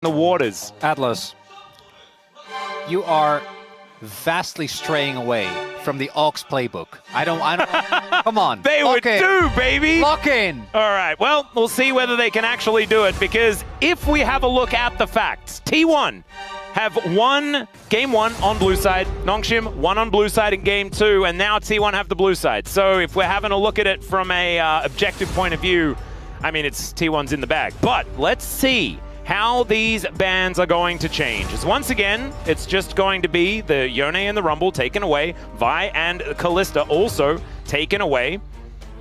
the waters. Atlas, you are vastly straying away from the Aux playbook. I don't, come on. They would do, baby. Lock in. All right, well, we'll see whether they can actually do it, because if we have a look at the facts, T1 have won Game 1 on blue side, Nongshim won on blue side in Game 2, and now T1 have the blue side. So if we're having a look at it from a objective point of view, I mean, it's T1's in the bag. But let's see how these bans are going to change. As once again, it's just going to be the Yone and the Rumble taken away, Vi and Kalista also taken away.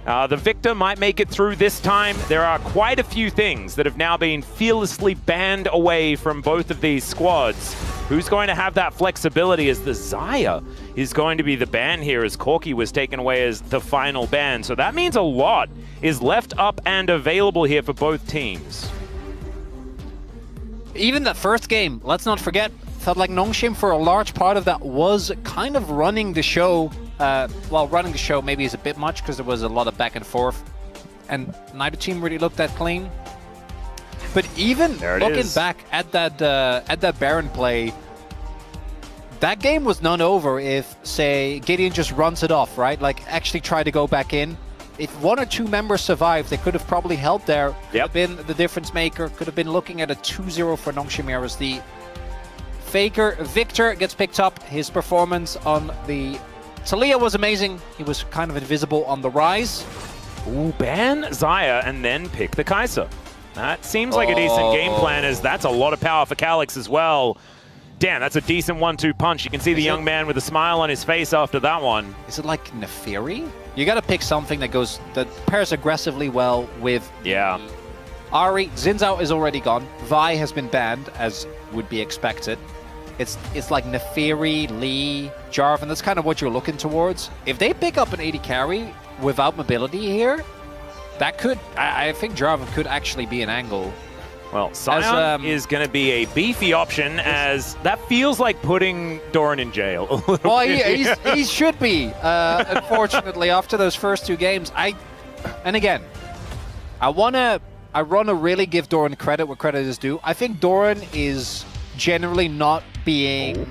The Victor might make it through this time. There are quite a few things that have now been fearlessly banned away from both of these squads. Who's going to have that flexibility, as the Xayah is going to be the ban here, as Corki was taken away as the final ban. So that means a lot is left up and available here for both teams. Even that first game, let's not forget, felt like Nongshim for a large part of that was kind of running the show. Well, running the show maybe is a bit much because there was a lot of back and forth, and neither team really looked that clean. But even looking back at that Baron play, that game was not over if, say, Gideon just runs it off, right? Like, actually try to go back in. If one or two members survived, they could have probably helped there. Could have been the difference maker. Could have been looking at a 2-0 for Nongshim as the Faker. Victor gets picked up. His performance on the Talia was amazing. He was kind of invisible on the rise. Ooh, ban Xayah and then pick the Kai'Sa. That seems like a decent game plan, as that's a lot of power for Calyx as well. Damn, that's a decent 1-2 punch. You can see the young man with a smile on his face after that one. Is it like Neferi? You gotta pick something that pairs aggressively well with Ahri. Xin Zhao is already gone. Vi has been banned, as would be expected. It's like Neferi, Lee, Jarvan. That's kind of what you're looking towards. If they pick up an AD carry without mobility here, that could, I think Jarvan could actually be an angle. Well, Sion is going to be a beefy option, as that feels like putting Doran in jail. Well, he should be, unfortunately, after those first two games. And again, I wanna really give Doran credit where credit is due. I think Doran is generally not being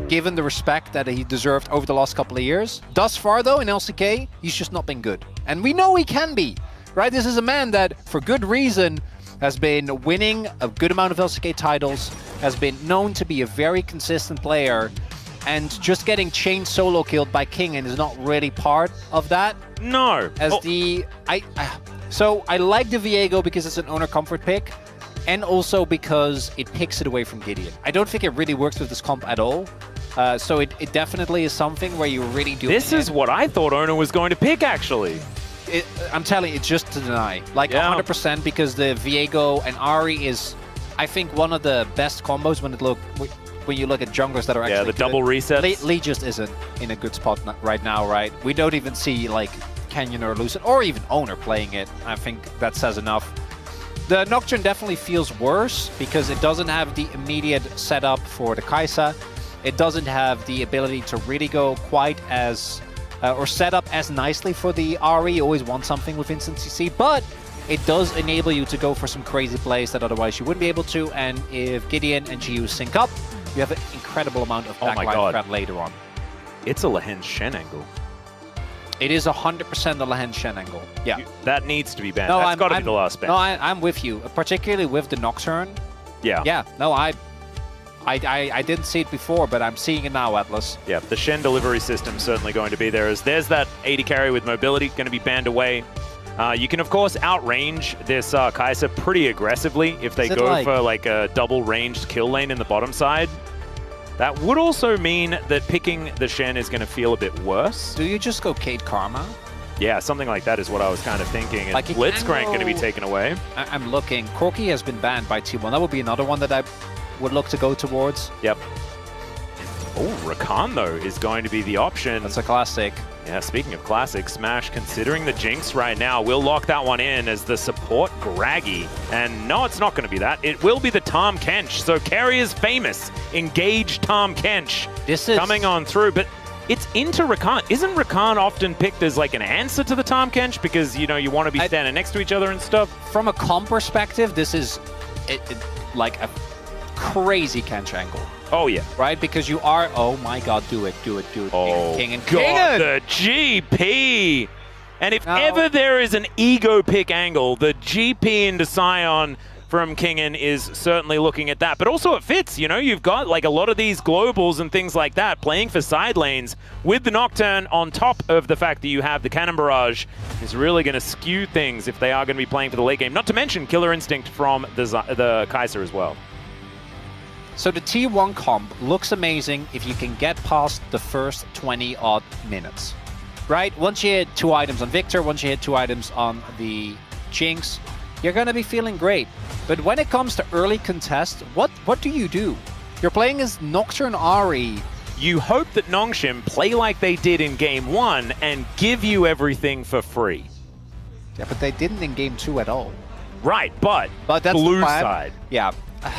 given the respect that he deserved over the last couple of years. Thus far, though, in LCK, he's just not been good. And we know he can be, right? This is a man that, for good reason, has been winning a good amount of LCK titles, has been known to be a very consistent player, and just getting chain solo killed by King and is not really part of that. No. As so I like the Viego because it's an owner comfort pick, and also because it picks it away from Gideon. I don't think it really works with this comp at all. So it definitely is something where you really do. This is what I thought Oner was going to pick, actually. I'm telling you, it's just to deny. Like 100%, because the Viego and Ahri is, I think, one of the best combos when you look at junglers that are actually the double resets. Lee just isn't in a good spot right now, right? We don't even see like Canyon or Lucid or even Oner playing it. I think that says enough. The Nocturne definitely feels worse because it doesn't have the immediate setup for the Kai'Sa. It doesn't have the ability to really go quite as or set up as nicely for the Ahri. You always want something with instant CC, but it does enable you to go for some crazy plays that otherwise you wouldn't be able to. And if Gideon and GU sync up, you have an incredible amount of backline threat later on. It's a Lehen Shen angle. It is 100% the Lehen Shen angle. Yeah. That needs to be banned. That's got to be the last ban. No, I'm with you, particularly with the Nocturne. Yeah. Yeah, no, I didn't see it before, but I'm seeing it now, Atlas. Yeah, the Shen delivery system is certainly going to be there, as there's that AD carry with mobility going to be banned away. You can, of course, outrange this Kai'Sa pretty aggressively if they go for like a double ranged kill lane in the bottom side. That would also mean that picking the Shen is going to feel a bit worse. Do you just go Kate Karma? Yeah, something like that is what I was kind of thinking. And like Blitzcrank going to be taken away. I'm looking. Corki has been banned by T1. That would be another one that I would look to go towards. Yep. Oh, Rakan, though, is going to be the option. That's a classic. Yeah, speaking of classic, Smash, considering the Jinx right now, we'll lock that one in as the support Graggy. And no, it's not going to be that. It will be the Tahm Kench. So Keiria's famous engage Tahm Kench coming on through. But it's into Rakan. Isn't Rakan often picked as like an answer to the Tahm Kench? Because, you know, you want to be standing next to each other and stuff. From a comp perspective, this is like a crazy Kench angle. Oh, yeah. Right? Because you are... Oh, my God. Do it. Oh, King and God, the GP. And if ever there is an ego pick angle, the GP into Sion from Kingen is certainly looking at that. But also it fits, you know, you've got like a lot of these globals and things like that playing for side lanes with the Nocturne on top of the fact that you have the Cannon Barrage is really going to skew things if they are going to be playing for the late game. Not to mention Killer Instinct from the Kaiser as well. So the T1 comp looks amazing if you can get past the first 20-odd minutes. Right? Once you hit 2 items on Victor, once you hit 2 items on the Jinx, you're going to be feeling great. But when it comes to early contest, what do? You're playing as Nocturne Ahri. You hope that Nongshim play like they did in Game 1 and give you everything for free. Yeah, but they didn't in Game 2 at all. Right, but that's blue side. Yeah.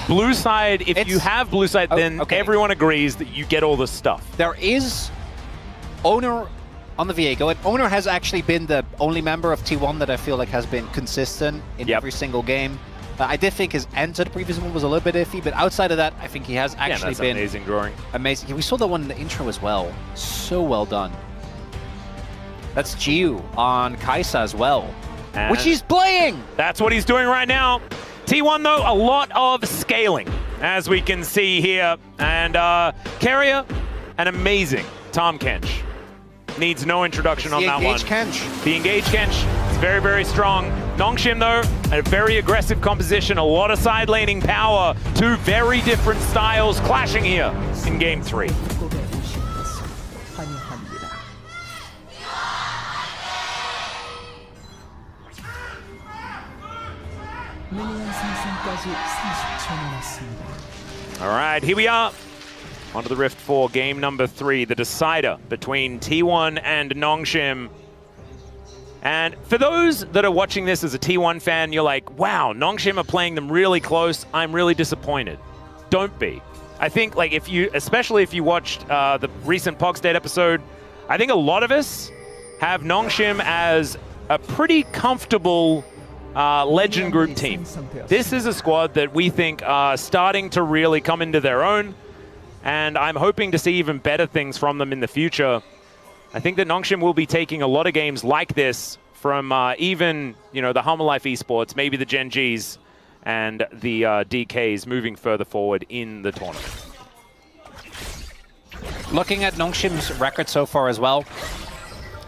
Blue side, if you have blue side, then everyone agrees that you get all the stuff. There is Oner on the Viego, and Oner has actually been the only member of T1 that I feel like has been consistent in every single game. I did think his end to the previous one was a little bit iffy, but outside of that, I think he has actually been amazing drawing. Amazing. Yeah, we saw that one in the intro as well. So well done. That's Jiu on Kaisa as well, and which he's playing. That's what he's doing right now. T1 though, a lot of scaling, as we can see here, and Keria, an amazing Tahm Kench. Needs no introduction on that one. The engaged Kench is very, very strong. Nongshim though, a very aggressive composition, a lot of side laning power. 2 very different styles clashing here in Game 3. All right, here we are. Onto the Rift 4, game number 3, the decider between T1 and Nongshim. And for those that are watching this as a T1 fan, you're like, wow, Nongshim are playing them really close. I'm really disappointed. Don't be. I think, like, if you, especially if you watched the recent Pogstate episode, I think a lot of us have Nongshim as a pretty comfortable Legend Group team. This is a squad that we think are starting to really come into their own. And I'm hoping to see even better things from them in the future. I think that Nongshim will be taking a lot of games like this from even, you know, the Hummer Life Esports, maybe the Gen Gs, and the DKs moving further forward in the tournament. Looking at Nongshim's record so far as well,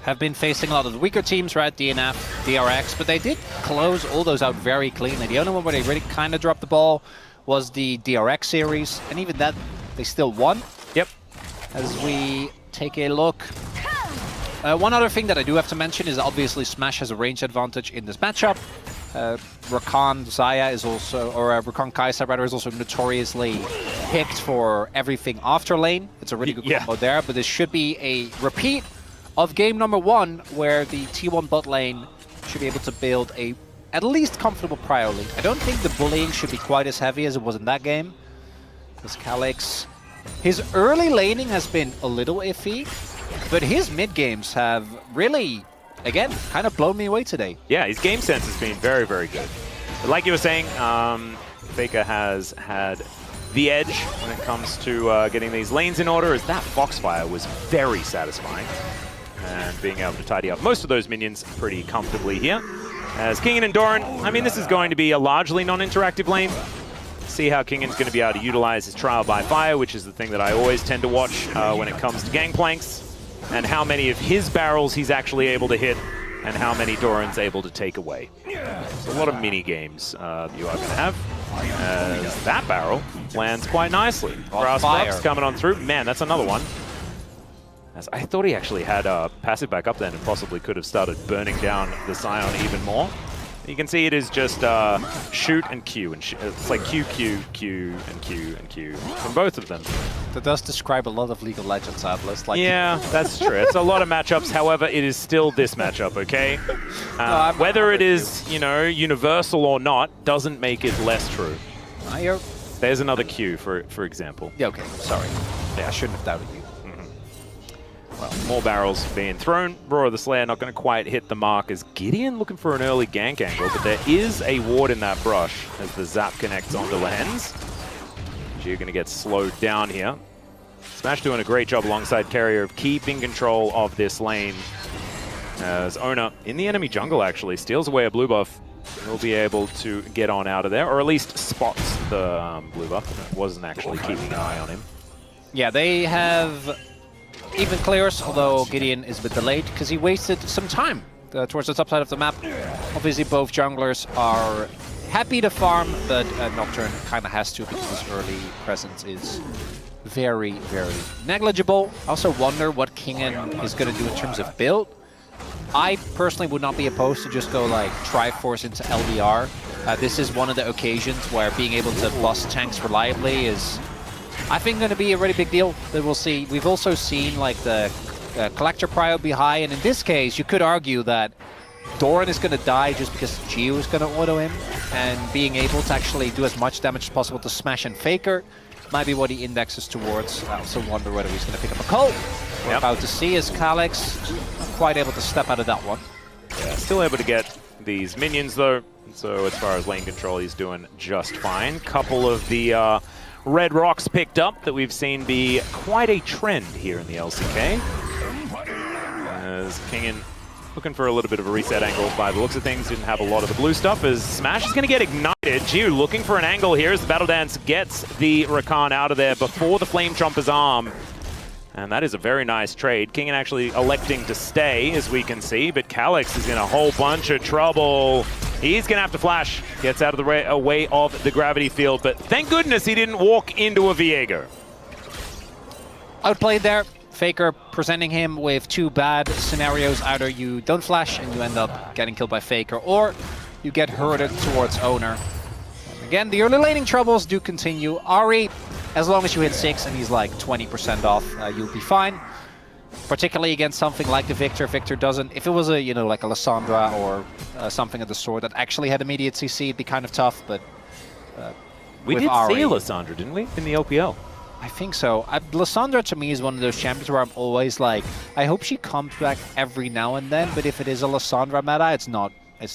have been facing a lot of the weaker teams, right? DNF, DRX, but they did close all those out very cleanly. The only one where they really kind of dropped the ball was the DRX series, and even that, they still won. Yep. As we take a look. One other thing that I do have to mention is obviously Smash has a range advantage in this matchup. Rakan Xayah is also, or Rakan Kaisa rather, is also notoriously picked for everything after lane. It's a really good combo there, but this should be a repeat of game number 1 where the T1 bot lane should be able to build a at least comfortable prior lead. I don't think the bullying should be quite as heavy as it was in that game. This Calyx, his early laning has been a little iffy, but his mid games have really, again, kind of blown me away today. Yeah, his game sense has been very, very good. But like you were saying, Faker has had the edge when it comes to getting these lanes in order, as that Foxfire was very satisfying. And being able to tidy up most of those minions pretty comfortably here. As Kingen and Doran, I mean, this is going to be a largely non-interactive lane. See how Kingen's going to be able to utilize his Trial by Fire, which is the thing that I always tend to watch when it comes to Gangplanks, and how many of his barrels he's actually able to hit, and how many Doran's able to take away. So a lot of mini games you are going to have. As that barrel lands quite nicely. Brass Fox coming on through. Man, that's another one. As I thought he actually had a passive back up then and possibly could have started burning down the Sion even more. You can see it is just shoot and Q, and it's like Q, Q, Q, and Q, and Q from both of them. That does describe a lot of League of Legends, Atlas. Like yeah, that's true. It's a lot of matchups. However, it is still this matchup, okay? Whether it is, you know, universal or not, doesn't make it less true. There's another Q, for example. Yeah, okay. Sorry. Yeah, I shouldn't have doubted you. Well, more barrels being thrown. Roar of the Slayer not going to quite hit the mark as Gideon looking for an early gank angle, but there is a ward in that brush as the zap connects onto Lehens. You're going to get slowed down here. Smash doing a great job alongside Keria of keeping control of this lane. As Oner, in the enemy jungle actually, steals away a blue buff. He'll be able to get on out of there, or at least spots the blue buff. Wasn't actually keeping an eye on him. Yeah, they have even clears, although Gideon is a bit delayed because he wasted some time towards the top side of the map. Obviously, both junglers are happy to farm, but Nocturne kind of has to because his early presence is very, very negligible. I also wonder what Kingen is going to do in terms of build. I personally would not be opposed to just go like Triforce into LDR. This is one of the occasions where being able to bust tanks reliably is, I think, going to be a really big deal that we'll see. We've also seen like the collector prio be high, and in this case, you could argue that Doran is going to die just because Geo is going to auto him, and being able to actually do as much damage as possible to Smash and Faker might be what he indexes towards. I also wonder whether he's going to pick up a cult. We're about to see as Calyx not quite able to step out of that one. Yeah, still able to get these minions though, so as far as lane control, he's doing just fine. Couple of the red rocks picked up that we've seen be quite a trend here in the LCK. As Kingen looking for a little bit of a reset angle by the looks of things, didn't have a lot of the blue stuff as Smash is going to get ignited. Geo looking for an angle here as the Battle Dance gets the Rakan out of there before the Flame Chomper's arm. And that is a very nice trade. Kingen actually electing to stay, as we can see, but Calyx is in a whole bunch of trouble. He's going to have to flash. Gets out of the way of the gravity field, but thank goodness he didn't walk into a Viego. Outplayed there. Faker presenting him with two bad scenarios. Either you don't flash and you end up getting killed by Faker, or you get herded towards Oner. And again, the early laning troubles do continue. Ahri, as long as you hit 6 and he's like 20% off, you'll be fine. Particularly against something like the Victor. Victor doesn't. If it was a, you know, like a Lissandra or something of the sort that actually had immediate CC, it'd be kind of tough, but we did Ahri, see Lissandra, didn't we, in the LPL? I think so. Lissandra to me is one of those champions where I'm always like, I hope she comes back every now and then, but if it is a Lissandra meta, it's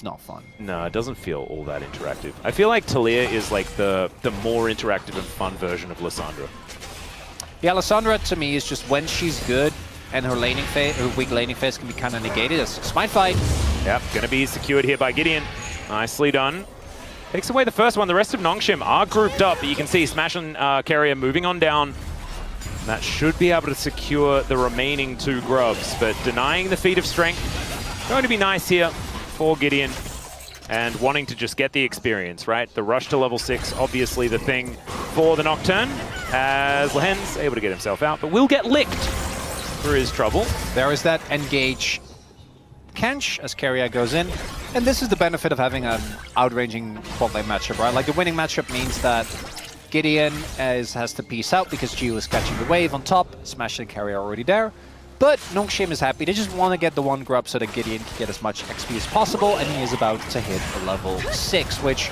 not fun. No, it doesn't feel all that interactive. I feel like Talia is like the more interactive and fun version of Lissandra. Yeah, Lissandra to me is just when she's good and her laning phase, her weak laning phase can be kind of negated. It's Smite Fight. Yep, gonna be secured here by Gideon. Nicely done. Takes away the first one. The rest of Nongshim are grouped up, but you can see Smash and Keria moving on down. That should be able to secure the remaining two grubs, but denying the feat of strength. Going to be nice here for Gideon, and wanting to just get the experience, right? The rush to level 6, obviously the thing for the Nocturne, as Lehen's able to get himself out, but will get licked for his trouble. There is that engage Kench as Keria goes in. And this is the benefit of having an outranging bot lane matchup, right? Like the winning matchup means that Gideon has to peace out because Geo is catching the wave on top. Smash and Keria are already there. But Nongshim is happy. They just want to get the one grub so that Gideon can get as much XP as possible. And he is about to hit a level 6, which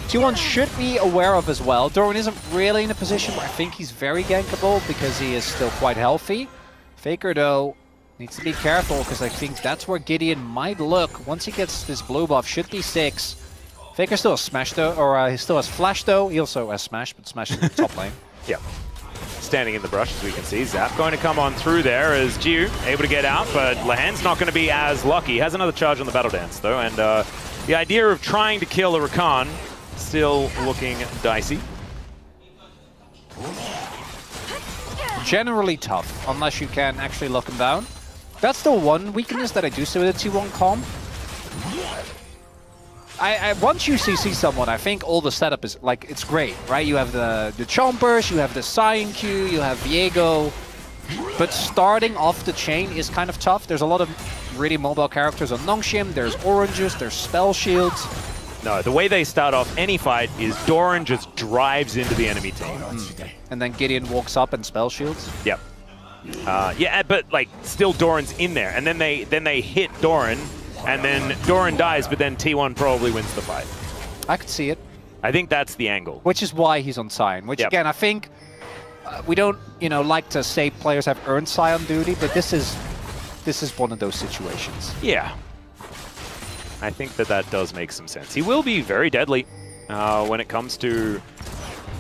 T1 should be aware of as well. Doran isn't really in a position where I think he's very gankable because he is still quite healthy. Faker, though, needs to be careful because I think that's where Gideon might look. Once he gets this blue buff, should be 6. Faker still has Smash though, or he still has Flash though. He also has Smash, but Smash is the top lane. Yeah. Standing in the brush, as we can see. Zap going to come on through there as Geo able to get out, but Lehen's not going to be as lucky. He has another charge on the Battle Dance though, and the idea of trying to kill a Rakan still looking dicey. Generally tough, unless you can actually lock him down. That's the one weakness that I do see with the T1 comp. Once you CC someone, I think all the setup is, like, it's great, right? You have the Chompers, you have the Cyan Q, you have Viego. But starting off the chain is kind of tough. There's a lot of really mobile characters on Nongshim. There's Oranges, there's Spell Shields. No, the way they start off any fight is Doran just drives into the enemy team. And then Gideon walks up and Spell Shields. Yep. Yeah, but like still Doran's in there, and then they hit Doran, and then Doran dies, but then T1 probably wins the fight. I could see it. I think that's the angle. Which is why he's on Cyan. Which again, I think we don't, like to say players have earned Cyan duty, but this is one of those situations. Yeah. I think that does make some sense. He will be very deadly when it comes to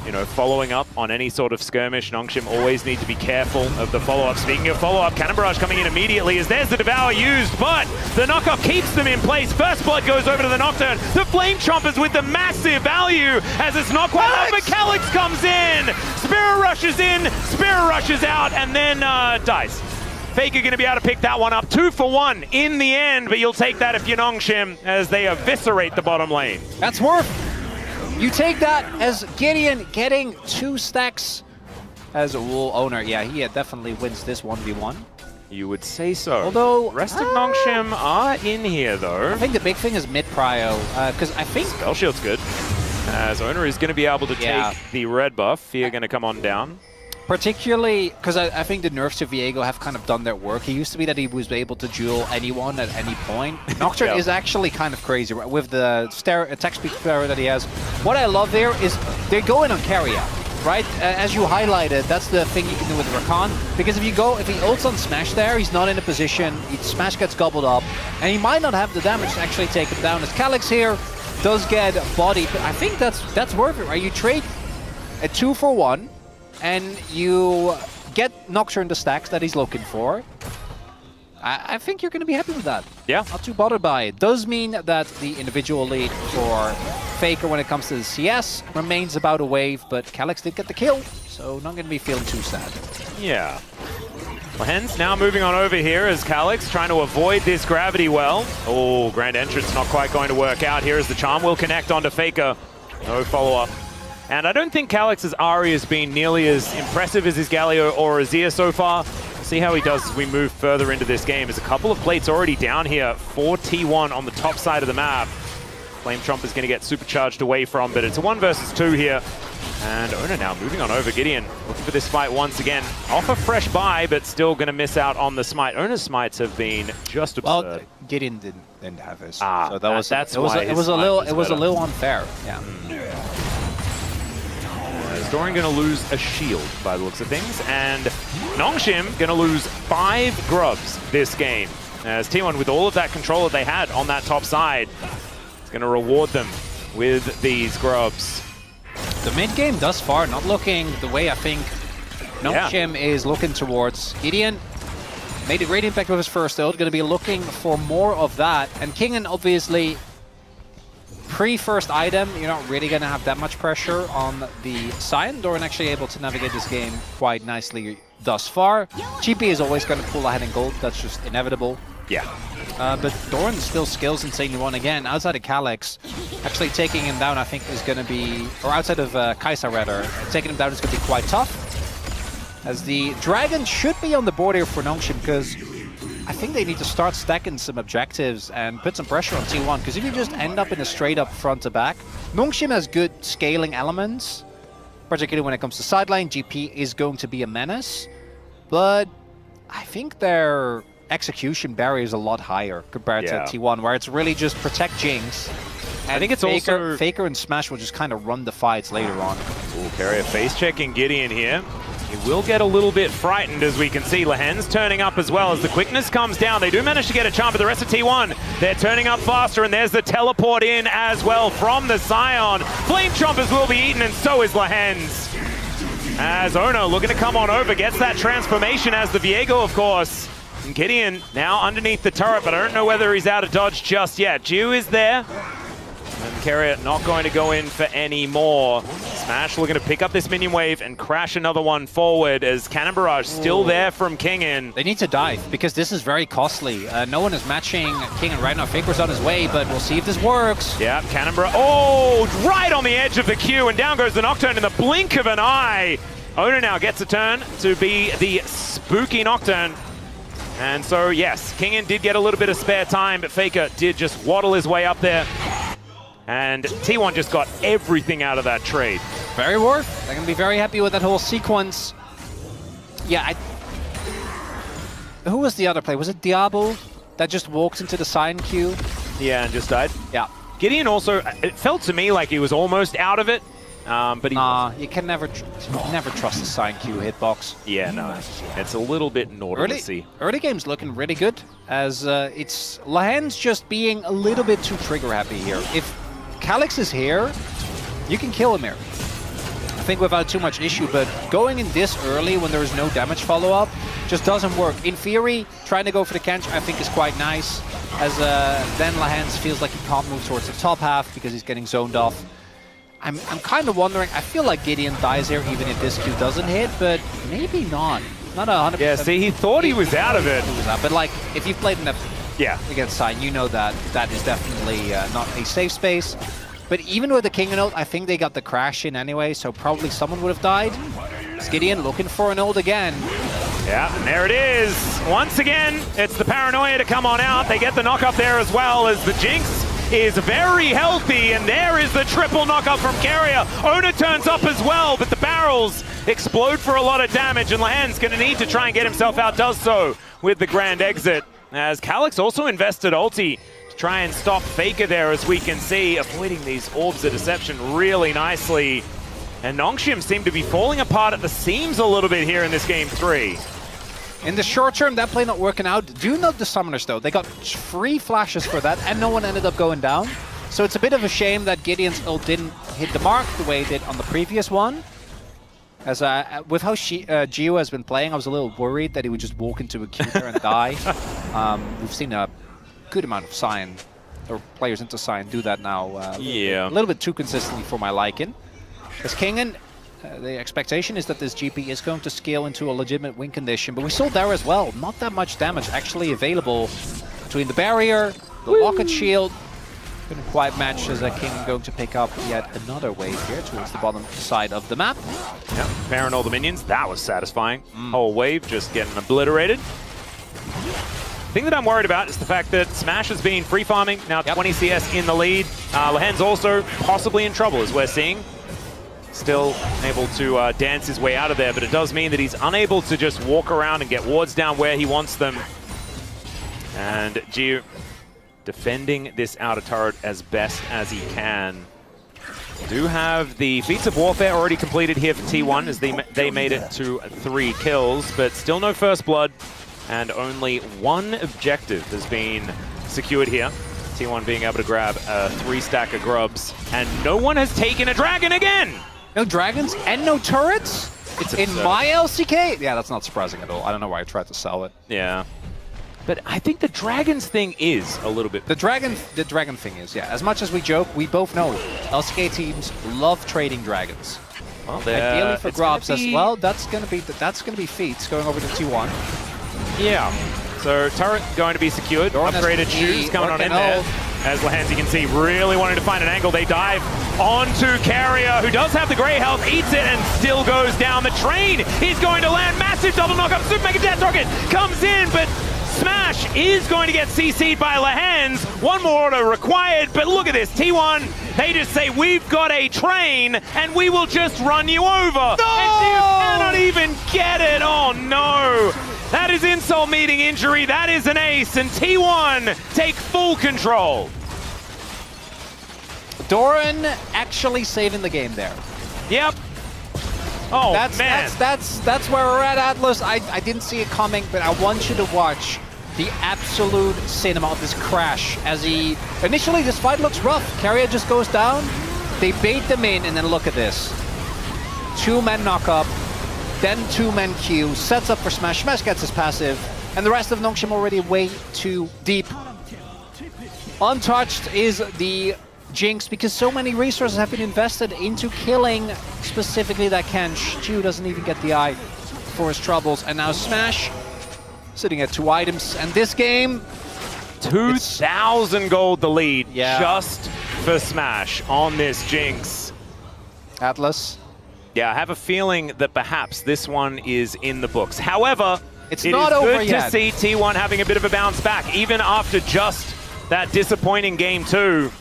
you know, following up on any sort of skirmish. Nongshim always need to be careful of the follow-up. Speaking of follow-up, Cannon Barrage coming in immediately as there's the Devour used, but the knockoff keeps them in place. First blood goes over to the Nocturne. The Flame Chompers with the massive value as it's not quite out, but Calyx comes in. Spirit rushes in, Spirit rushes out, and then dies. Faker going to be able to pick that one up. 2 for 1 in the end, but you'll take that if you're Nongshim as they eviscerate the bottom lane. That's worth. You take that as Gideon getting 2 stacks as a Oner. Yeah, he definitely wins this 1v1. You would say so. Although rest of Nongshim are in here though. I think the big thing is mid prio, because I think Spell Shield's good. As Oner is going to be able to take the red buff. Fear going to come on down. Particularly because I think the nerfs to Viego have kind of done their work. He used to be that he was able to duel anyone at any point. Nocturne is actually kind of crazy with the attack speed that he has. What I love there is they're going on Keria, right? As you highlighted, that's the thing you can do with Rakan. Because if he ults on Smash there, he's not in a position. Smash gets gobbled up, and he might not have the damage to actually take him down. As Calyx here does get bodied, but I think that's worth it, right? You trade a 2 for 1. And you get Nocturne the stacks that he's looking for. I think you're going to be happy with that. Yeah. Not too bothered by it. Does mean that the individual lead for Faker when it comes to the CS remains about a wave, but Calyx did get the kill, so not going to be feeling too sad. Yeah. Well, hence now moving on over here as Calyx trying to avoid this gravity well. Oh, Grand Entrance not quite going to work out here as the charm will connect onto Faker. No follow-up. And I don't think Calyx's Ahri has been nearly as impressive as his Galio or Azir so far. See how he does as we move further into this game. There's a couple of plates already down here for T1 on the top side of the map. Flame Chomp is going to get supercharged away from, but it's a 1 versus 2 here. And Oner now moving on over. Gideon looking for this fight once again. Off a fresh buy, but still going to miss out on the smite. Oner's smites have been just absurd. Well, Gideon didn't have his. So it was a little unfair. Yeah. Doran going to lose a shield by the looks of things, and Nongshim going to lose 5 grubs this game. As T1, with all of that control that they had on that top side, is going to reward them with these grubs. The mid game thus far not looking the way I think Nongshim is looking towards. Gideon made a great impact with his first ult, going to be looking for more of that, and Kingen obviously pre-first item, you're not really going to have that much pressure on the side. Doran actually able to navigate this game quite nicely thus far. GP is always going to pull ahead in gold. That's just inevitable. Yeah. But Doran still skills insanely one again. Outside of Calyx, actually taking him down I think is going to be, or outside of Kai'Sa rather, taking him down is going to be quite tough. As the Dragon should be on the board here for Nongshim, because I think they need to start stacking some objectives and put some pressure on T1, because if you just end up in a straight-up front-to-back, Nongshim has good scaling elements, particularly when it comes to sideline. GP is going to be a menace, but I think their execution barrier is a lot higher compared to T1, where it's really just protect Jinx. And I think it's Faker and Smash will just kind of run the fights later on. Ooh, Keria face-checking Gideon here. He will get a little bit frightened, as we can see. Lahen's turning up as well as the quickness comes down. They do manage to get a charm, but the rest of T1, they're turning up faster, and there's the teleport in as well from the Scion. Flame Chompers will be eaten, and so is Lahen's. As Oner looking to come on over, gets that transformation as the Viego, of course. And Gideon now underneath the turret, but I don't know whether he's out of dodge just yet. Jiu is there. And Keria not going to go in for any more. Smash looking to pick up this minion wave and crash another one forward as Cannon Barrage still there from Kingen. They need to dive because this is very costly. No one is matching Kingen right now. Faker's on his way, but we'll see if this works. Yeah, Cannon Barrage. Oh, right on the edge of the queue, and down goes the Nocturne in the blink of an eye. Oner now gets a turn to be the spooky Nocturne. And so, yes, Kingen did get a little bit of spare time, but Faker did just waddle his way up there. And T1 just got everything out of that trade. Very worth. They're going to be very happy with that whole sequence. Yeah, who was the other play? Was it Diablo that just walked into the sign queue? Yeah, and just died. Yeah. Gideon also, it felt to me like he was almost out of it. But you can never trust the sign queue hitbox. Yeah, no. It's a little bit naughty. Early game's looking really good, as it's Lahen's just being a little bit too trigger happy here. If Calyx is here, you can kill him here. think without too much issue, but going in this early when there is no damage follow-up just doesn't work. In theory, trying to go for the Kench I think is quite nice, as then Lahens feels like he can't move towards the top half because he's getting zoned off. I'm kind of wondering, I feel like Gideon dies here even if this Q doesn't hit, but maybe not. Not 100%. Yeah, see, he thought he was out of it. He was out, but like, if you've played enough against Sign, you know that that is definitely not a safe space. But even with the King and ult, I think they got the crash in anyway, so probably someone would have died. It's Gideon looking for an ult again. Yeah, and there it is. Once again, it's the paranoia to come on out. They get the knock up there as well, as the Jinx is very healthy, and there is the triple knockup from Keria. Oner turns up as well, but the barrels explode for a lot of damage, and Lahens gonna need to try and get himself out, does so with the grand exit. As Calyx also invested ulti to try and stop Faker there, as we can see, avoiding these orbs of deception really nicely. And Nongshim seem to be falling apart at the seams a little bit here in this game 3. In the short term, that play not working out. Do note the summoners though. They got 3 flashes for that, and no one ended up going down. So it's a bit of a shame that Gideon's ult didn't hit the mark the way it did on the previous one. As with how Gio has been playing, I was a little worried that he would just walk into a Q there and die. We've seen a good amount of Sion, or players into Sion, do that now. A little bit too consistently for my liking. As Kingen, the expectation is that this GP is going to scale into a legitimate win condition, but we saw there as well, not that much damage actually available between the barrier, the rocket shield. Couldn't quite match, as King going to pick up yet another wave here towards the bottom side of the map. Yep, parrying all the minions, that was satisfying. Whole wave just getting obliterated. The thing that I'm worried about is the fact that Smash has been free farming, now 20 CS in the lead. Lahens also possibly in trouble, as we're seeing. Still able to dance his way out of there, but it does mean that he's unable to just walk around and get wards down where he wants them. And Gio defending this outer turret as best as he can. Do have the feats of warfare already completed here for T1, as they made it to 3 kills, but still no first blood, and only 1 objective has been secured here. T1 being able to grab a 3-stack of grubs, and no one has taken a dragon again! No dragons and no turrets? It's in my LCK? Yeah, that's not surprising at all. I don't know why I tried to sell it. Yeah. But I think the dragons thing is a little bit... The dragon thing is, yeah. As much as we joke, we both know LCK teams love trading dragons. Well, ideally for grubs as well. That's gonna be feats going over to T1. Yeah. So turret going to be secured. Doran upgraded shoes coming on in there. As Lahens, you can see, really wanting to find an angle. They dive onto Keria, who does have the grey health, eats it, and still goes down. The train is going to land. Massive double knockup. Super Mega Death Rocket comes in, but Smash is going to get CC'd by Lahens. 1 more auto required, but look at this. T1, they just say, we've got a train, and we will just run you over. No! And you cannot even get it. Oh, no. That is insult meeting injury. That is an ace, and T1 take full control. Doran actually saving the game there. Yep. Oh, man. That's where we're at, Atlas. I didn't see it coming, but I want you to watch the absolute cinema of this crash. As initially this fight looks rough. Keria just goes down. They bait them in, and then look at this. 2-man knock-up. Then 2-man Q, sets up for Smash. Smash gets his passive, and the rest of Nongshim already way too deep. Untouched is the Jinx, because so many resources have been invested into killing specifically that Kench. Gio doesn't even get the eye for his troubles, and now Smash sitting at 2 items, and this game... 2,000 gold the lead, just for Smash on this Jinx. Atlas. Yeah, I have a feeling that perhaps this one is in the books. However, it's not over yet. It is good to see T1 having a bit of a bounce back, even after just that disappointing game 2.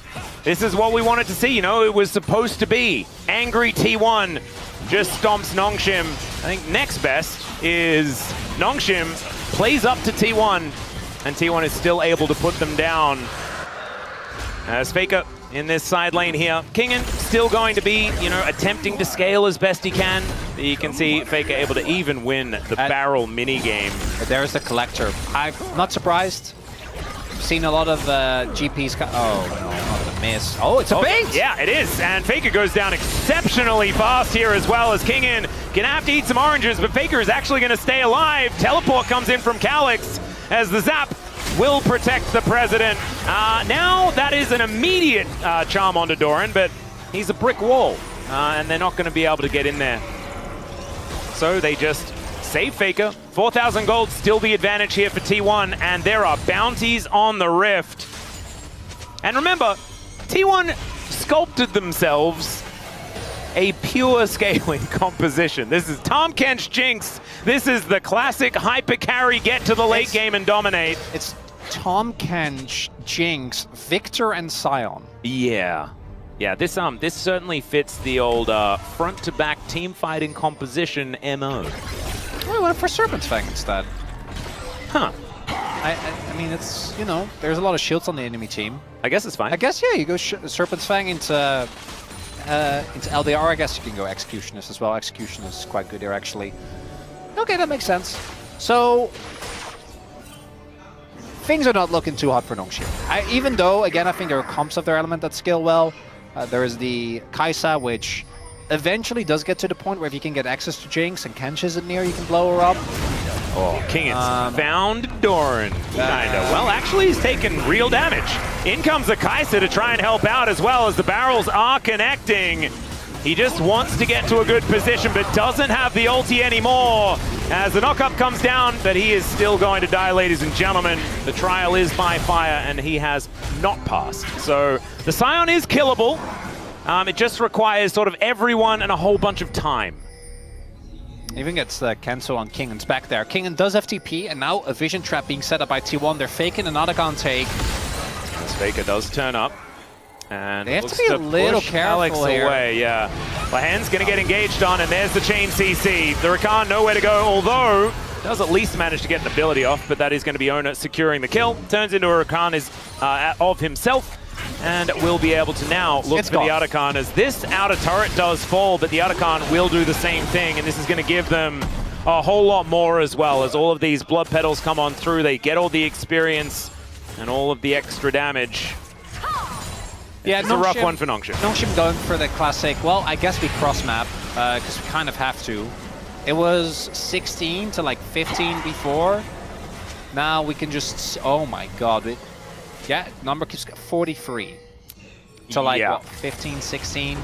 This is what we wanted to see, you know, it was supposed to be. Angry T1 just stomps Nongshim. I think next best is Nongshim plays up to T1, and T1 is still able to put them down. As Faker in this side lane here. Kingen still going to be, you know, attempting to scale as best he can. You can see Faker able to even win the barrel mini game. There's the collector. I'm not surprised. I've seen a lot of GPs. Oh no, not the miss. Oh, it's a bait! Yeah, it is. And Faker goes down exceptionally fast here as well, as Kingin gonna have to eat some oranges, but Faker is actually gonna stay alive. Teleport comes in from Calix as the zap will protect the president. Now that is an immediate charm onto Doran, but he's a brick wall, and they're not gonna be able to get in there. So they just save Faker. 4,000 gold, still the advantage here for T1, and there are bounties on the Rift. And remember, T1 sculpted themselves a pure scaling composition. This is Tahm Kench Jinx. This is the classic hyper carry, get to the late game and dominate. It's Tahm Kench, Jinx, Victor, and Sion. Yeah. Yeah, this certainly fits the old front-to-back team fighting composition MO. I went for Serpent's Fang instead. Huh. I mean, it's, you know, there's a lot of shields on the enemy team. I guess it's fine. I guess, yeah, you go Serpent's Fang into LDR. I guess you can go Executionist as well. Executionist is quite good here, actually. Okay, that makes sense. So, things are not looking too hot for Nongshim. Even though, again, I think there are comps of their element that scale well. There is the Kai'Sa, which eventually does get to the point where if you can get access to Jinx and Kench isn't near, you can blow her up. Oh, Kingin found Doran. Kinda. Well, actually, he's taken real damage. In comes the Kai'Sa to try and help out as well, as the barrels are connecting. He just wants to get to a good position, but doesn't have the ulti anymore. As the knock-up comes down, but he is still going to die, ladies and gentlemen. The trial is by fire, and he has not passed. So the Sion is killable. It just requires sort of everyone and a whole bunch of time. Even gets the cancel on Kingin's back there. Kingin does FTP, and now a vision trap being set up by T1. They're faking an Otacon take. As Faker does turn up. And they have to be a little careful Alex here. Away, yeah. Lahen's going to get engaged on, and there's the chain CC. The Rakan nowhere to go, although does at least manage to get an ability off, but that is going to be Oner securing the kill. Turns into a Rakan of himself, and will be able to now look for the Otacon, as this outer turret does fall, but the Otacon will do the same thing, and this is going to give them a whole lot more as well, as all of these blood petals come on through. They get all the experience and all of the extra damage. Yeah, it's a rough one for Nongshim. Nongshim going for the classic, well, I guess we cross-map, because we kind of have to. It was 16 to like 15 before. Now we can just, oh my god. Yeah, number keeps 43 to like, what, 15, 16.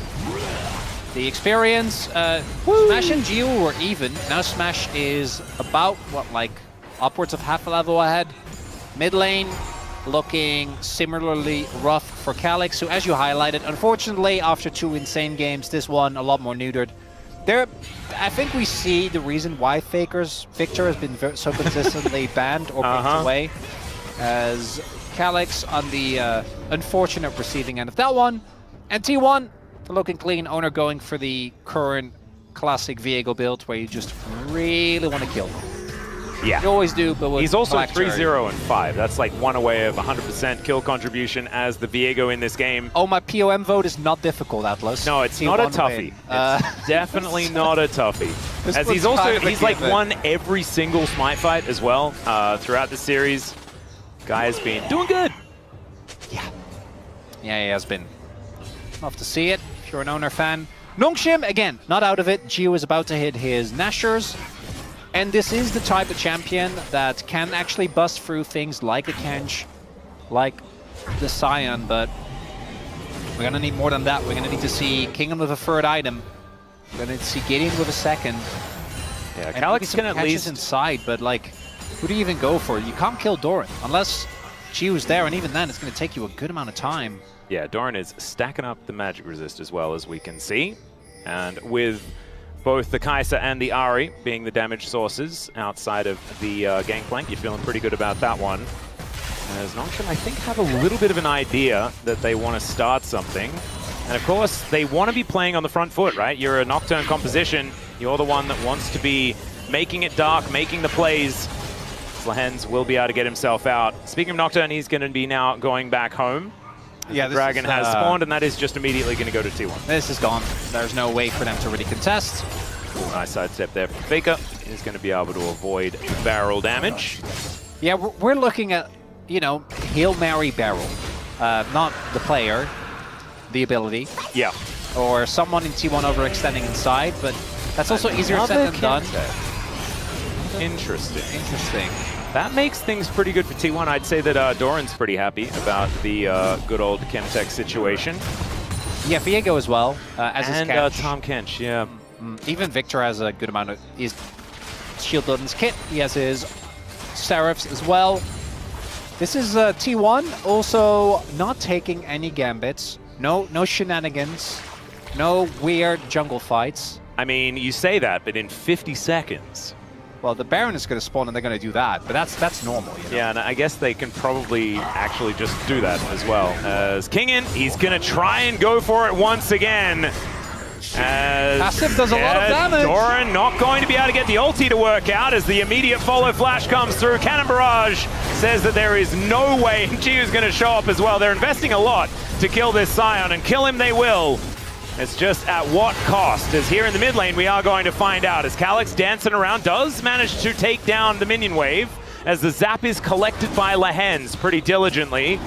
The experience, Smash and Geo were even. Now Smash is about, what, like upwards of half a level ahead. Mid lane, looking similarly rough for Calix, who, as you highlighted, unfortunately, after 2 insane games, this one a lot more neutered. I think we see the reason why Victor has been so consistently banned or picked away, as Calix on the unfortunate receiving end of that one, and T1 looking clean. Oner going for the current classic Viego build, where you just really want to kill them. Yeah. You always do, but he's also 3-0 and 5. That's like one away of 100% kill contribution as the Viego in this game. Oh, my POM vote is not difficult, Atlas. No, it's not a toughie. It's definitely not a toughie. As he's like won every single Smite fight as well throughout the series. Guy has been doing good. Yeah. Yeah, he has been. Love to see it if you're an Oner fan. Nongshim, again, not out of it. Gio is about to hit his Nashers. And this is the type of champion that can actually bust through things like a Kench, like the Sion, but we're gonna need more than that. We're gonna need to see Kingdom with a third item. We're gonna need to see Gideon with a second. Yeah, Calix can at least inside, but like, who do you even go for? You can't kill Doran unless Gio's there, and even then, it's gonna take you a good amount of time. Yeah, Doran is stacking up the magic resist as well, as we can see, and with both the Kai'Sa and the Ahri being the damage sources outside of the Gangplank, you're feeling pretty good about that one. As Nongshim, I think, have a little bit of an idea that they want to start something. And of course, they want to be playing on the front foot, right? You're a Nocturne composition. You're the one that wants to be making it dark, making the plays. Lahens will be able to get himself out. Speaking of Nocturne, he's going to be now going back home. Yeah, the Dragon has spawned, and that is just immediately going to go to T1. This is gone. There's no way for them to really contest. Nice sidestep there from Faker. He's going to be able to avoid the barrel damage. Yeah, we're looking at, you know, Hail Mary barrel. Not the player, the ability. Yeah. Or someone in T1 overextending inside, but that's also easier said than done. Interesting. Interesting. That makes things pretty good for T1. I'd say that Doran's pretty happy about the good old Chemtech situation. Yeah, Viego as well, as his catch. Tom Kench, yeah. Even Victor has a good amount of his shield buildings kit. He has his Seraphs as well. This is T1 also not taking any gambits. No shenanigans. No weird jungle fights. I mean, you say that, but in 50 seconds. Well, the Baron is going to spawn and they're going to do that, but that's normal. You know? Yeah, and I guess they can probably actually just do that as well. As Kingin, he's going to try and go for it once again. As Passive does a lot of damage. Doran not going to be able to get the ulti to work out as the immediate follow flash comes through. Cannon Barrage says that there is no way Jiu's going to show up as well. They're investing a lot to kill this Scion, and kill him they will. It's just at what cost? As here in the mid lane, we are going to find out. As Calyx dancing around does manage to take down the minion wave, as the zap is collected by Lehens pretty diligently.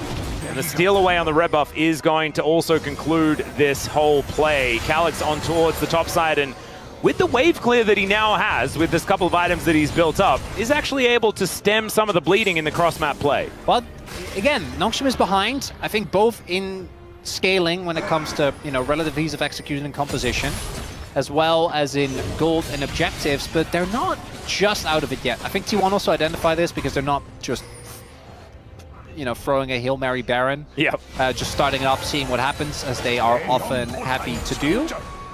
And the steal away on the red buff is going to also conclude this whole play. Calyx on towards the top side, and with the wave clear that he now has, with this couple of items that he's built up, is actually able to stem some of the bleeding in the cross-map play. Well, again, Nongshim is behind. I think both in scaling when it comes to, you know, relative ease of execution and composition, as well as in gold and objectives, but they're not just out of it yet. I think T1 also identify this because they're not just, you know, throwing a Hail Mary Baron. Yep. Just starting up, seeing what happens, as they are often happy to do.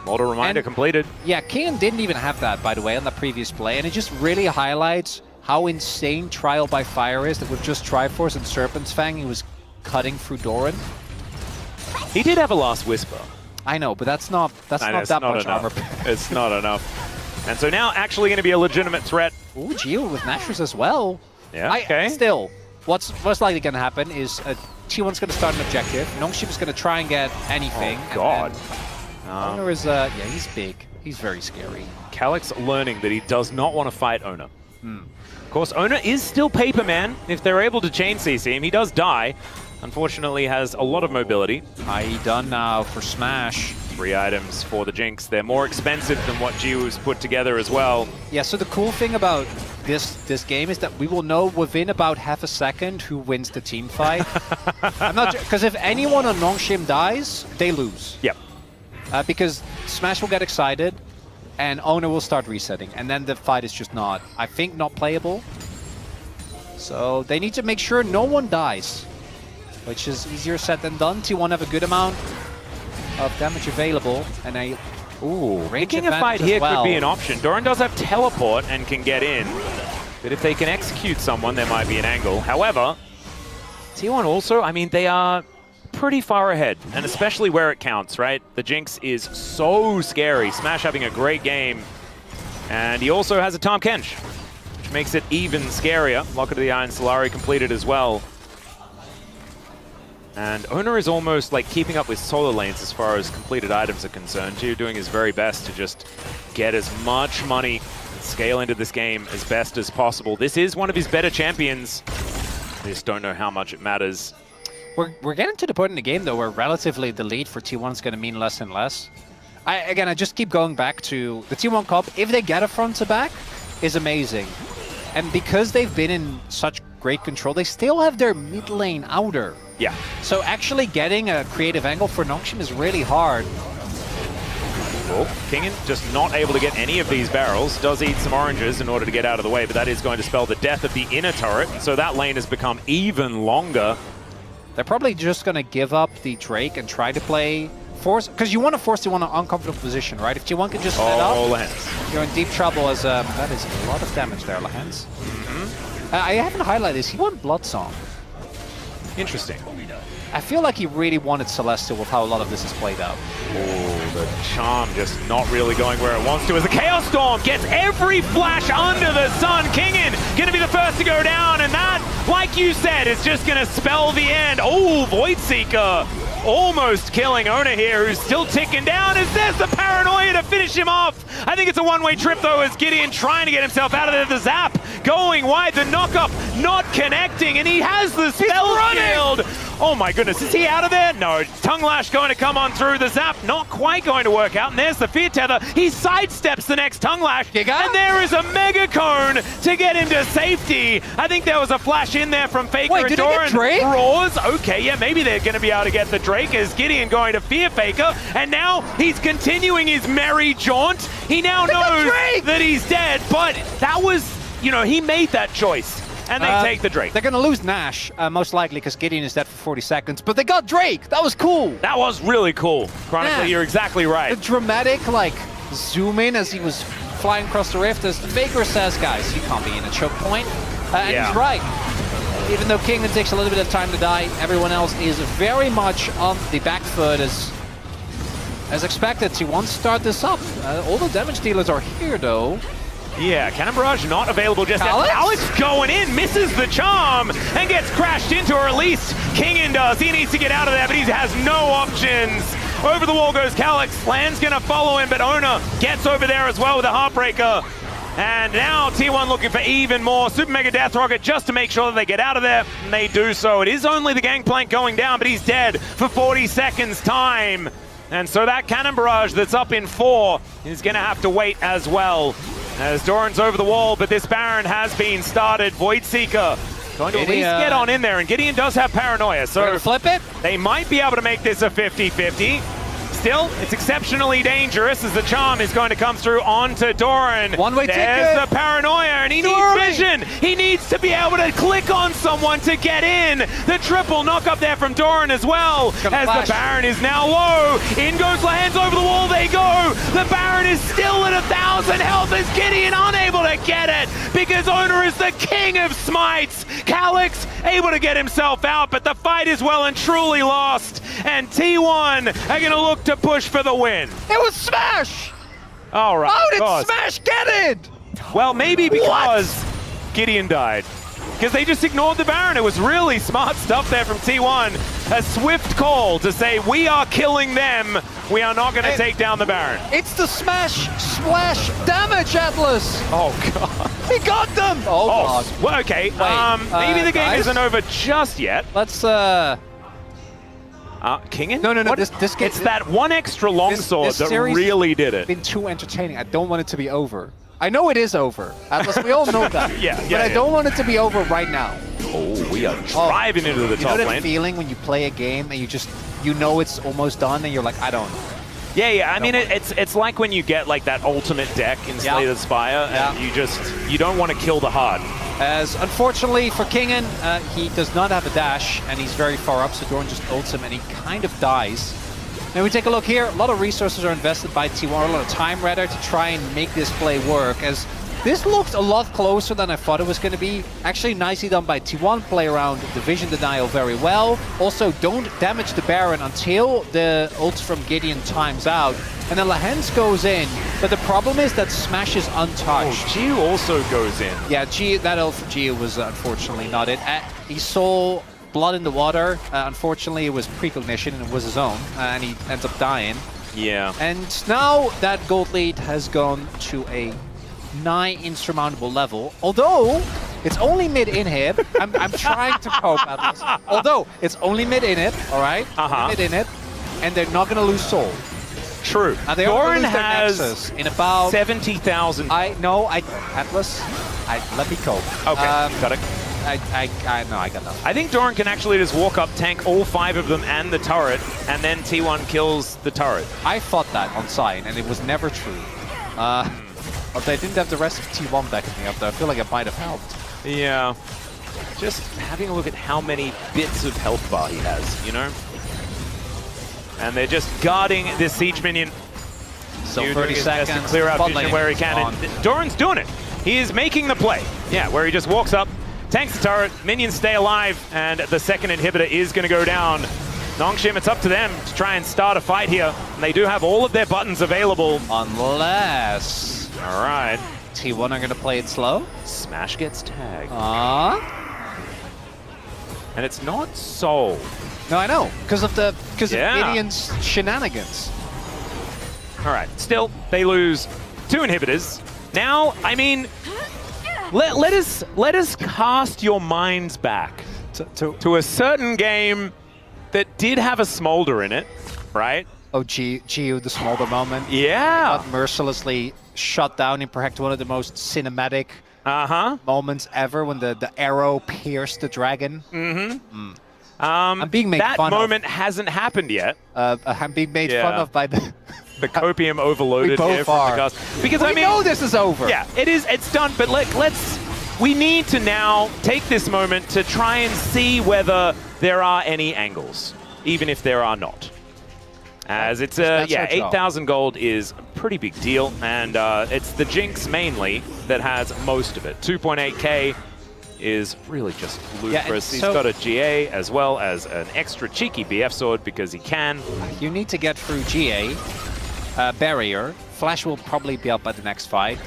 Model reminder completed. Yeah, Kian didn't even have that, by the way, on the previous play, and it just really highlights how insane Trial by Fire is, that with just Triforce and Serpent's Fang, he was cutting through Doran. He did have a last whisper. I know, but that's not that much armor. It's not enough. And so now actually going to be a legitimate threat. Ooh, Gio with Nashers as well. Yeah, okay. Still, what's most likely going to happen is T1's going to start an objective. Nongshim is going to try and get anything. Oh, God. Oner is, yeah, he's big. He's very scary. Calyx learning that he does not want to fight Oner. Of course, Oner is still Paper Man. If they're able to chain CC him, he does die. Unfortunately, has a lot of mobility. IE done now for Smash. 3 items for the Jinx. They're more expensive than what Jiu's put together as well. Yeah, so the cool thing about this game is that we will know within about half a second who wins the team fight. I'm not, because if anyone on Nongshim dies, they lose. Yep. Because Smash will get excited, and Oner will start resetting, and then the fight is just not, I think, not playable. So they need to make sure no one dies, which is easier said than done. T1 have a good amount of damage available, and a making a fight here could be an option. Doran does have teleport and can get in, but if they can execute someone, there might be an angle. However, T1 also, I mean, they are pretty far ahead, and especially where it counts, right? The Jinx is so scary. Smash having a great game, and he also has a Tahm Kench, which makes it even scarier. Locket of the Iron Solari completed as well. And Oner is almost like keeping up with solo lanes as far as completed items are concerned. Jiu doing his very best to just get as much money and scale into this game as best as possible. This is one of his better champions. I just don't know how much it matters. We're getting to the point in the game, though, where relatively the lead for T1 is going to mean less and less. I just keep going back to the T1 Cup. If they get a front to back, is amazing. And because they've been in such great control, they still have their mid lane outer. Yeah. So actually getting a creative angle for Nongshim is really hard. Well, Kingen just not able to get any of these barrels. Does eat some oranges in order to get out of the way, but that is going to spell the death of the inner turret. So that lane has become even longer. They're probably just going to give up the Drake and try to play force, because you want to force T1 an uncomfortable position, right? If T1 can just set up, Lehens. You're in deep trouble, as that is a lot of damage there, Lehens. I haven't highlighted this. He won Bloodsong. Interesting. I feel like he really wanted Celestial with how a lot of this is played out. Oh, the charm just not really going where it wants to as the Chaos Storm gets every flash under the sun. Kingen going to be the first to go down, and that, like you said, is just going to spell the end. Oh, Voidseeker almost killing Oner here, who's still ticking down as there's the paranoia to finish him off. I think it's a one-way trip, though, as Gideon trying to get himself out of there. The zap going wide. The knockup not connecting, and he has the spell shield. Oh my goodness, is he out of there? No, Tongue Lash going to come on through. The zap not quite going to work out, and there's the Fear Tether. He sidesteps the next Tongue Lash, and there is a Mega Cone to get him to safety. I think there was a flash in there from Faker. Wait, and did he get Doran Drake? roars. Okay, yeah, maybe they're going to be able to get the Drake as Gideon going to Fear Faker, and now he's continuing his merry jaunt. He now knows that he's dead, but that was, you know, he made that choice. And they take the Drake. They're going to lose Nash, most likely, because Gideon is dead for 40 seconds. But they got Drake. That was cool. That was really cool. Chronically, you're exactly right. The dramatic, like, zoom in as he was flying across the rift. As Faker says, guys, you can't be in a choke point. And he's right. Even though Kingdom takes a little bit of time to die, everyone else is very much on the back foot as expected. He wants to start this up. All the damage dealers are here, though. Yeah, Cannon Barrage not available just yet. Alex going in, misses the charm, and gets crashed into, or at least Kingen does. He needs to get out of there, but he has no options. Over the wall goes Calyx. Land's gonna follow him, but Oner gets over there as well with a Heartbreaker. And now T1 looking for even more. Super Mega Death Rocket just to make sure that they get out of there, and they do so. It is only the Gangplank going down, but he's dead for 40 seconds time. And so that Cannon Barrage that's up in 4 is gonna have to wait as well. As Doran's over the wall, but this Baron has been started. Void Seeker going to at least get on in there, and Gideon does have Paranoia, so flip it. They might be able to make this a 50-50. Still, it's exceptionally dangerous as the charm is going to come through onto Doran. One-way ticket. There's the Paranoia, and he needs vision. He needs to be able to click on someone to get in. The triple knock up there from Doran as well, as the Baron is now low. In goes Lahans, over the wall they go. The Baron is still at 1,000 health as Gideon unable to get it because Oner is the king of smites. Calyx able to get himself out, but the fight is well and truly lost. And T1 are going to look to push for the win. It was Smash! All right. How did Smash get it? Well, maybe because Gideon died. Because they just ignored the Baron. It was really smart stuff there from T1. A swift call to say, we are killing them. We are not going to take down the Baron. It's the Smash Splash damage, Atlas. Oh, God. He got them. Oh, God. Well, okay. Maybe the game isn't over just yet. Let's, Kingen? No. This game, it's that one extra longsword that really did it. It's been too entertaining. I don't want it to be over. I know it is over. Atlas, we all know that. But I don't want it to be over right now. Oh, we are driving into the top lane. You know that feeling when you play a game and you know it's almost done and you're like, I don't know. Yeah. I mean, it's like when you get like that ultimate deck in Slay the Spire, and you don't want to kill the heart. As unfortunately for Kingen, he does not have a dash, and he's very far up, so Doran just ults him, and he kind of dies. Now we take a look here. A lot of resources are invested by T1, a lot of time rather to try and make this play work, as this looked a lot closer than I thought it was going to be. Actually nicely done by T1, play around the vision denial very well. Also, don't damage the Baron until the ult from Gideon times out. And then Lahens goes in, but the problem is that Smash is untouched. Oh, Gio also goes in. Yeah, that ult for Gio was unfortunately not it. He saw blood in the water. Unfortunately, it was precognition and it was his own, and he ends up dying. Yeah. And now that gold lead has gone to a nigh insurmountable level, although it's only mid-inhib. I'm trying to cope at this. Although it's only mid-inhib, all right? Mid-inhib, and they're not going to lose soul. True. Doran has in about 70,000. Atlas, let me cope. Okay, got it. I got nothing. I think Doran can actually just walk up, tank all 5 of them and the turret, and then T1 kills the turret. I thought that on side, and it was never true. But they didn't have the rest of T1 backing me up there. I feel like it might have helped. Yeah. Just having a look at how many bits of health bar he has, you know? And they're just guarding this siege minion. So 30 seconds to clear out vision where he can. And Doran's doing it. He is making the play. Yeah, where he just walks up, tanks the turret, minions stay alive, and the second inhibitor is going to go down. Nongshim, it's up to them to try and start a fight here. And they do have all of their buttons available. Unless... All right. T1 are going to play it slow. Smash gets tagged. And it's not Soul. No, I know. Because of Gideon's shenanigans. All right. Still, they lose 2 inhibitors. Now, I mean, let us cast your minds back to a certain game that did have a smolder in it, right? Oh, Gio, the smolder moment. Yeah. Got mercilessly shot down in perhaps one of the most cinematic moments ever when the arrow pierced the dragon. I'm being made fun of. That moment hasn't happened yet. I'm being made fun of by the copium overloaded here from the cast. Because I mean, know this is over. Yeah, it is. It's done. But we need to now take this moment to try and see whether there are any angles, even if there are not. As it's 8,000 gold is a pretty big deal, and it's the Jinx mainly that has most of it. 2.8k is really just ludicrous. He's got a GA as well as an extra cheeky BF sword because he can. You need to get through GA, barrier. Flash will probably be up by the next fight.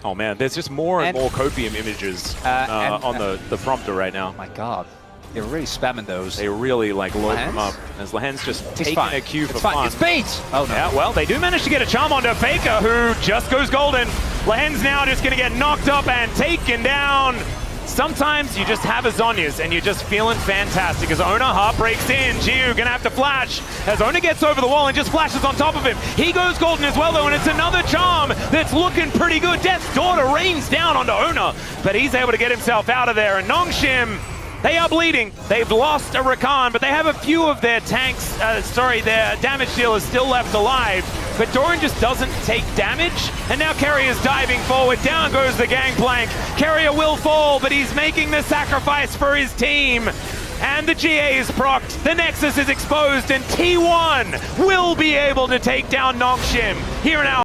Oh man, there's just more and more copium images on the prompter right now. Oh my god. They're really spamming those. They really like load them up. As Lehen's just taking a cue for fun. It's bait! Oh no. Yeah, well, they do manage to get a charm onto Faker, who just goes golden. Lehen's now just gonna get knocked up and taken down. Sometimes you just have a Zhonya's and you're just feeling fantastic as Oner heart breaks in. Jiu gonna have to flash as Oner gets over the wall and just flashes on top of him. He goes golden as well though, and it's another charm that's looking pretty good. Death's Daughter rains down onto Oner, but he's able to get himself out of there. And Nongshim, they are bleeding. They've lost a Rakan, but they have a few of their tanks, their damage dealers still left alive. But Doran just doesn't take damage. And now Keria is diving forward. Down goes the gangplank. Keria will fall, but he's making the sacrifice for his team. And the GA is procced. The Nexus is exposed, and T1 will be able to take down Nongshim here now.